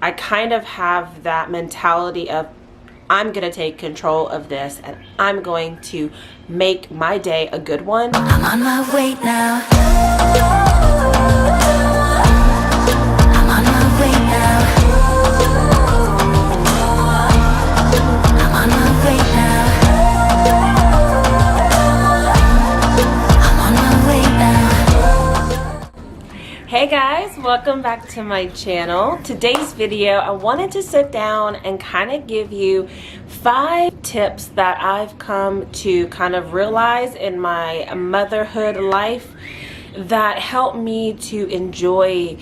I kind of have that mentality of I'm going to take control of this and I'm going to make my day a good one. I'm on my way now. I'm on my way now. I'm on my way now. I'm on my way now. Hey guys, welcome back to my channel. Today's video, I wanted to sit down and kind of give you 5 tips that I've come to kind of realize in my motherhood life that help me to enjoy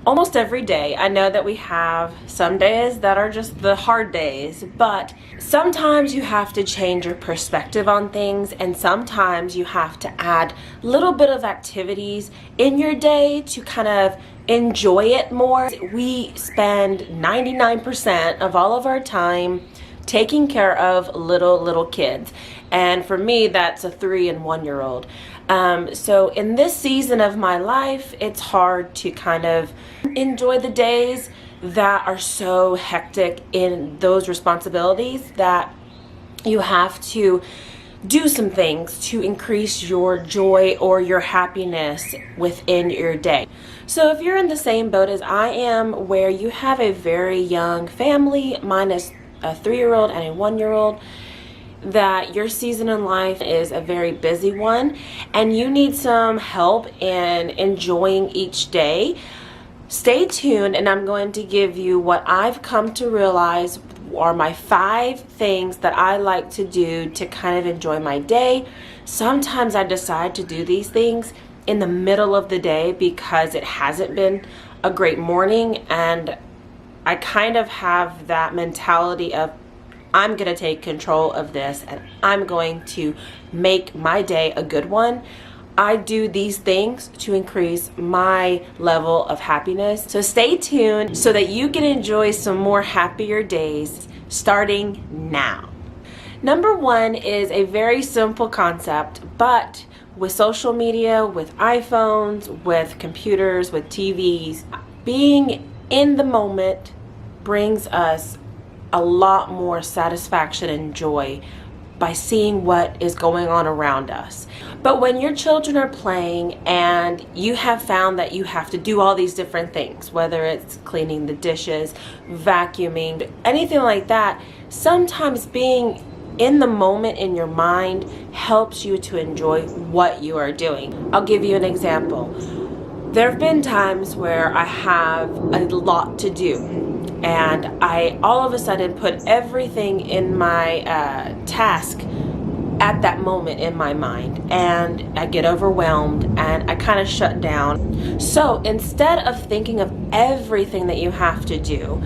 almost every day. I know that we have some days that are just the hard days, but sometimes you have to change your perspective on things, and sometimes you have to add a little bit of activities in your day to kind of enjoy it more. We spend 99% of all of our time taking care of little kids, and for me that's a 3 and 1 year old. So in this season of my life, it's hard to kind of enjoy the days that are so hectic in those responsibilities that you have to do some things to increase your joy or your happiness within your day. So if you're in the same boat as I am, where you have a very young family, mine is a 3-year-old and a 1-year-old, that your season in life is a very busy one and you need some help in enjoying each day, stay tuned and I'm going to give you what I've come to realize are my 5 things that I like to do to kind of enjoy my day. Sometimes I decide to do these things in the middle of the day because it hasn't been a great morning, and I kind of have that mentality of I'm going to take control of this and I'm going to make my day a good one. I do these things to increase my level of happiness. So stay tuned so that you can enjoy some more happier days starting now. Number 1 is a very simple concept, but with social media, with iPhones, with computers, with TVs, being in the moment brings us a lot more satisfaction and joy by seeing what is going on around us. But when your children are playing and you have found that you have to do all these different things, whether it's cleaning the dishes, vacuuming, anything like that, sometimes being in the moment in your mind helps you to enjoy what you are doing. I'll give you an example. There have been times where I have a lot to do, and I all of a sudden put everything in my task at that moment in my mind, and I get overwhelmed and I kind of shut down. So instead of thinking of everything that you have to do,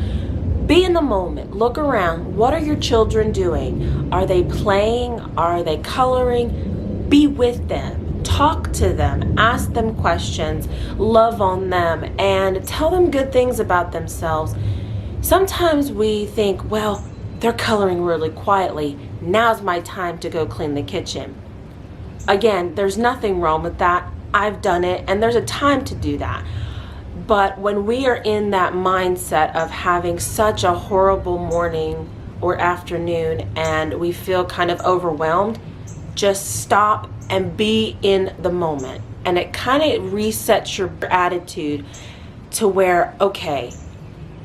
be in the moment. Look around. What are your children doing? Are they playing? Are they coloring? Be with them. Talk to them, ask them questions, love on them, and tell them good things about themselves. Sometimes we think, well, they're coloring really quietly. Now's my time to go clean the kitchen. Again, there's nothing wrong with that. I've done it, and there's a time to do that. But when we are in that mindset of having such a horrible morning or afternoon and we feel kind of overwhelmed, just stop and be in the moment. And it kind of resets your attitude to where, okay,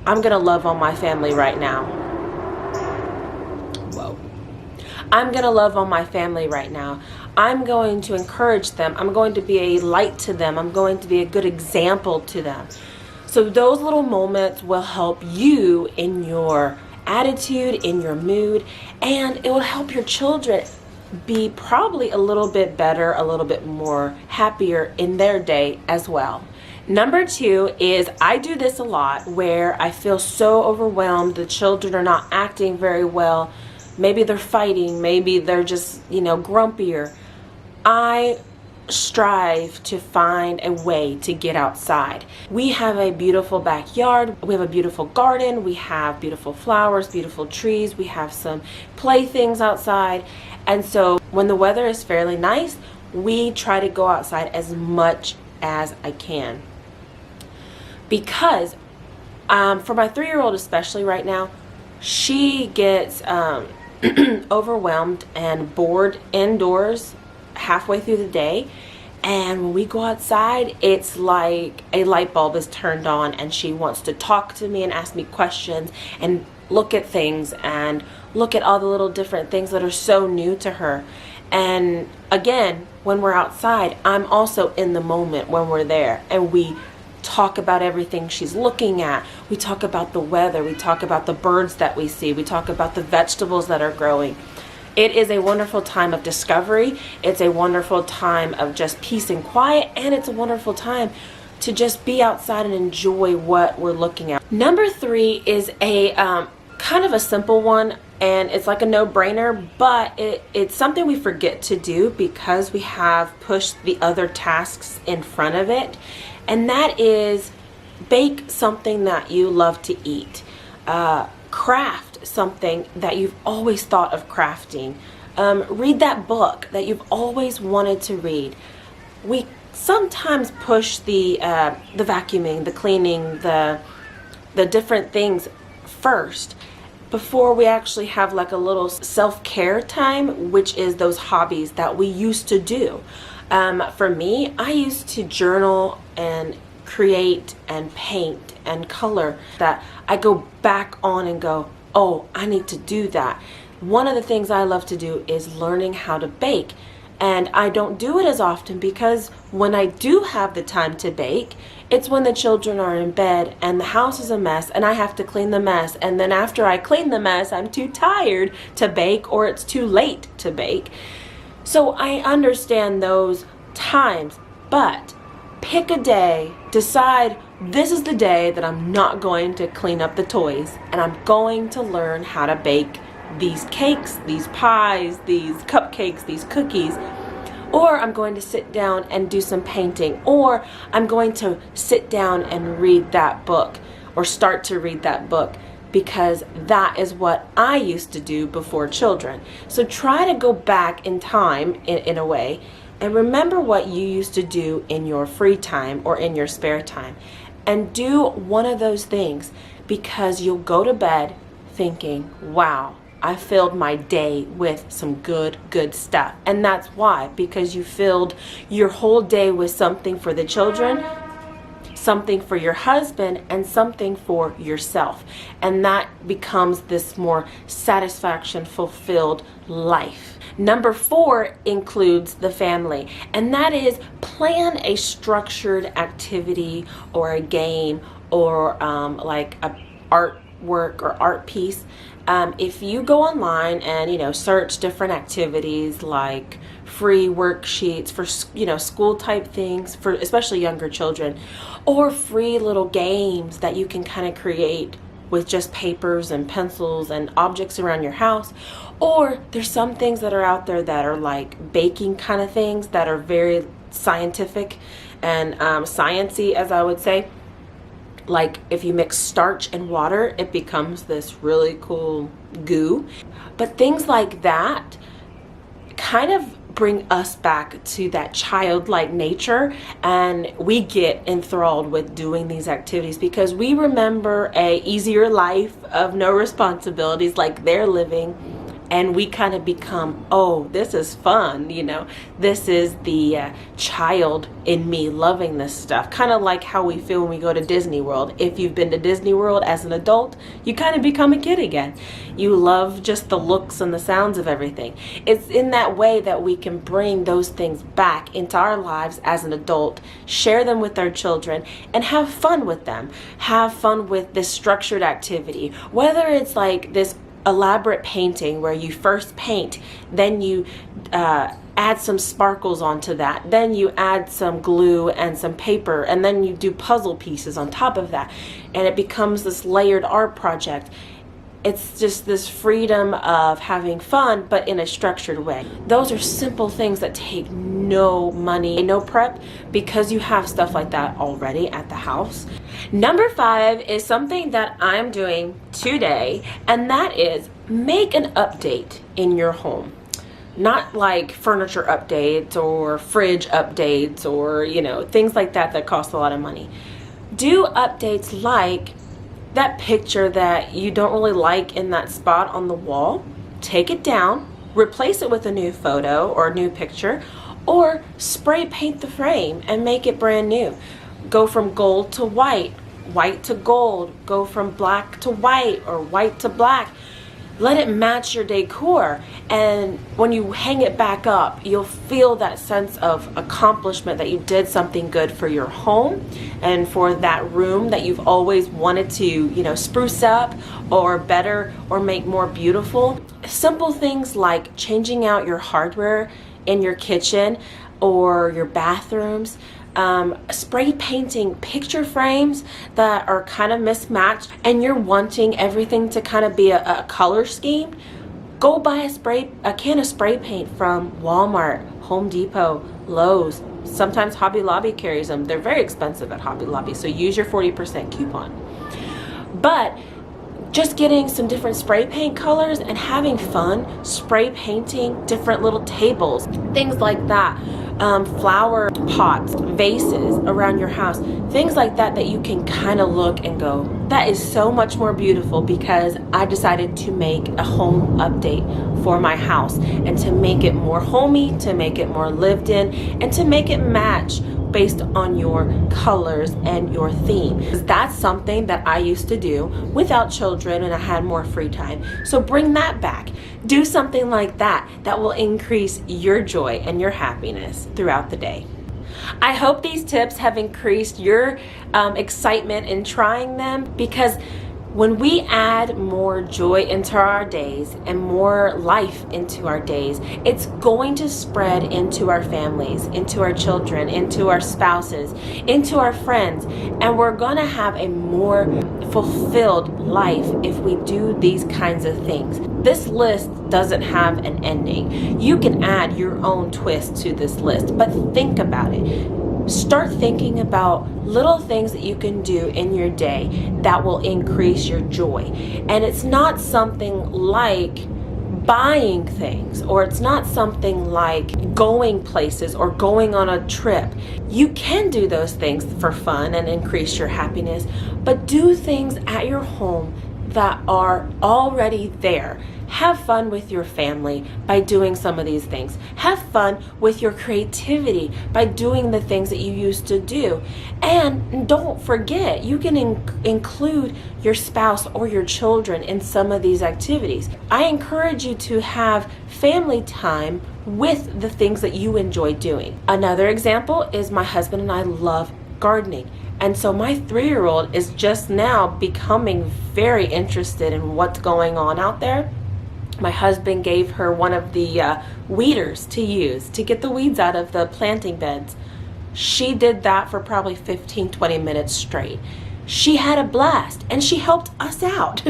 I'm going to love on my family right now. Whoa. I'm going to love on my family right now. I'm going to encourage them. I'm going to be a light to them. I'm going to be a good example to them. So those little moments will help you in your attitude, in your mood, and it will help your children be probably a little bit better, a little bit more happier in their day as well. Number 2 is I do this a lot where I feel so overwhelmed. The children are not acting very well. Maybe they're fighting. Maybe they're just, grumpier. I strive to find a way to get outside. We have a beautiful backyard. We have a beautiful garden. We have beautiful flowers, beautiful trees. We have some playthings outside. And so when the weather is fairly nice, we try to go outside as much as I can. Because For my 3-year-old especially right now, she gets overwhelmed and bored indoors halfway through the day. And when we go outside, it's like a light bulb is turned on and she wants to talk to me and ask me questions and look at things and look at all the little different things that are so new to her. And again, when we're outside, I'm also in the moment when we're there, and we talk about everything she's looking at. We talk about the weather, we talk about the birds that we see, we talk about the vegetables that are growing. It is a wonderful time of discovery. It's a wonderful time of just peace and quiet, and it's a wonderful time to just be outside and enjoy what we're looking at. Number 3 is a kind of a simple one, and it's like a no-brainer, but it's something we forget to do because we have pushed the other tasks in front of it, and that is bake something that you love to eat. Craft something that you've always thought of crafting. Read that book that you've always wanted to read. We sometimes push the vacuuming, the cleaning, the different things first before we actually have like a little self-care time, which is those hobbies that we used to do. For me, I used to journal and create and paint and color, that I go back on and go, oh, I need to do that. One of the things I love to do is learning how to bake. And I don't do it as often because when I do have the time to bake, it's when the children are in bed and the house is a mess and I have to clean the mess. And then after I clean the mess, I'm too tired to bake, or it's too late to bake. So I understand those times, but pick a day, decide this is the day that I'm not going to clean up the toys, and I'm going to learn how to bake these cakes, these pies, these cupcakes, these cookies. Or I'm going to sit down and do some painting, or I'm going to sit down and read that book, or start to read that book, because that is what I used to do before children. So try to go back in time in a way and remember what you used to do in your free time or in your spare time, and do one of those things, because you'll go to bed thinking, wow, I filled my day with some good stuff. And that's why, because you filled your whole day with something for the children, something for your husband, and something for yourself. And that becomes this more satisfaction, fulfilled life. Number 4 includes the family, and that is plan a structured activity or a game or like a artwork or art piece. If you go online and search different activities like free worksheets for school type things for especially younger children, or free little games that you can kind of create with just papers and pencils and objects around your house, or there's some things that are out there that are like baking kind of things that are very scientific and science-y, as I would say. Like if you mix starch and water, it becomes this really cool goo. But things like that kind of bring us back to that childlike nature, and we get enthralled with doing these activities because we remember a easier life of no responsibilities like they're living, and we kind of become, oh, this is fun, this is the child in me loving this stuff. Kind of like how we feel when we go to Disney World. If you've been to Disney World as an adult, you kind of become a kid again. You love just the looks and the sounds of everything. It's in that way that we can bring those things back into our lives as an adult, share them with our children, and have fun with them. Have fun with this structured activity. Whether it's like this elaborate painting where you first paint, then you add some sparkles onto that, then you add some glue and some paper, and then you do puzzle pieces on top of that, and it becomes this layered art project. It's just this freedom of having fun, but in a structured way. Those are simple things that take no money, no prep, because you have stuff like that already at the house. Number 5 is something that I'm doing today, and that is make an update in your home. Not like furniture updates or fridge updates or, things like that that cost a lot of money. Do updates like that picture that you don't really like in that spot on the wall, take it down, replace it with a new photo or a new picture, or spray paint the frame and make it brand new. Go from gold to white, white to gold, go from black to white or white to black. Let it match your decor, and when you hang it back up, you'll feel that sense of accomplishment that you did something good for your home and for that room that you've always wanted to, you know, spruce up or better or make more beautiful. Simple things like changing out your hardware in your kitchen or your bathrooms, spray painting picture frames that are kind of mismatched and you're wanting everything to kind of be a color scheme. Go buy a can of spray paint from Walmart, Home Depot, Lowe's. Sometimes Hobby Lobby carries them. They're very expensive at Hobby Lobby, so use your 40% coupon. But just getting some different spray paint colors and having fun spray painting different little tables, things like that. Flower pots, vases around your house, things like that that you can kind of look and go, that is so much more beautiful because I decided to make a home update for my house and to make it more homey, to make it more lived in, and to make it match based on your colors and your theme. That's something that I used to do without children and I had more free time. So bring that back. Do something like that that will increase your joy and your happiness throughout the day. I hope these tips have increased your excitement in trying them, because when we add more joy into our days and more life into our days, it's going to spread into our families, into our children, into our spouses, into our friends, and we're going to have a more fulfilled life if we do these kinds of things. This list doesn't have an ending. You can add your own twist to this list, but think about it. Start thinking about little things that you can do in your day that will increase your joy. And it's not something like buying things, or it's not something like going places or going on a trip. You can do those things for fun and increase your happiness, but do things at your home that are already there. Have fun with your family by doing some of these things. Have fun with your creativity by doing the things that you used to do. And don't forget, you can include your spouse or your children in some of these activities. I encourage you to have family time with the things that you enjoy doing. Another example is my husband and I love gardening. And so my 3-year-old is just now becoming very interested in what's going on out there. My husband gave her one of the weeders to use to get the weeds out of the planting beds. She did that for probably 15-20 minutes straight. She had a blast and she helped us out.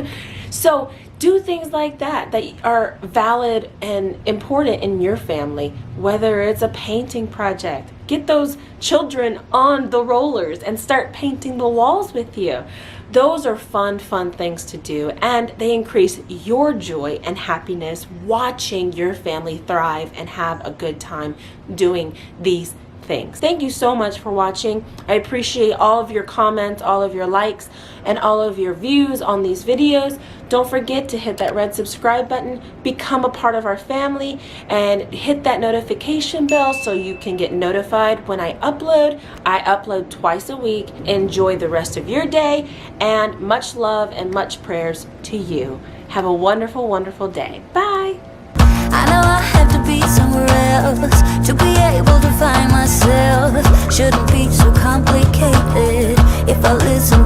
So do things like that that are valid and important in your family, whether it's a painting project. Get those children on the rollers and start painting the walls with you. Those are fun things to do, and they increase your joy and happiness watching your family thrive and have a good time doing these things. Thank you so much for watching. I appreciate all of your comments, all of your likes, and all of your views on these videos. Don't forget to hit that red subscribe button, become a part of our family, and hit that notification bell so you can get notified when I upload. I upload twice a week. Enjoy the rest of your day, and much love and much prayers to you. Have a wonderful, wonderful day. Bye. I know I have to be somewhere else to be able to find myself. Shouldn't be so complicated if I listen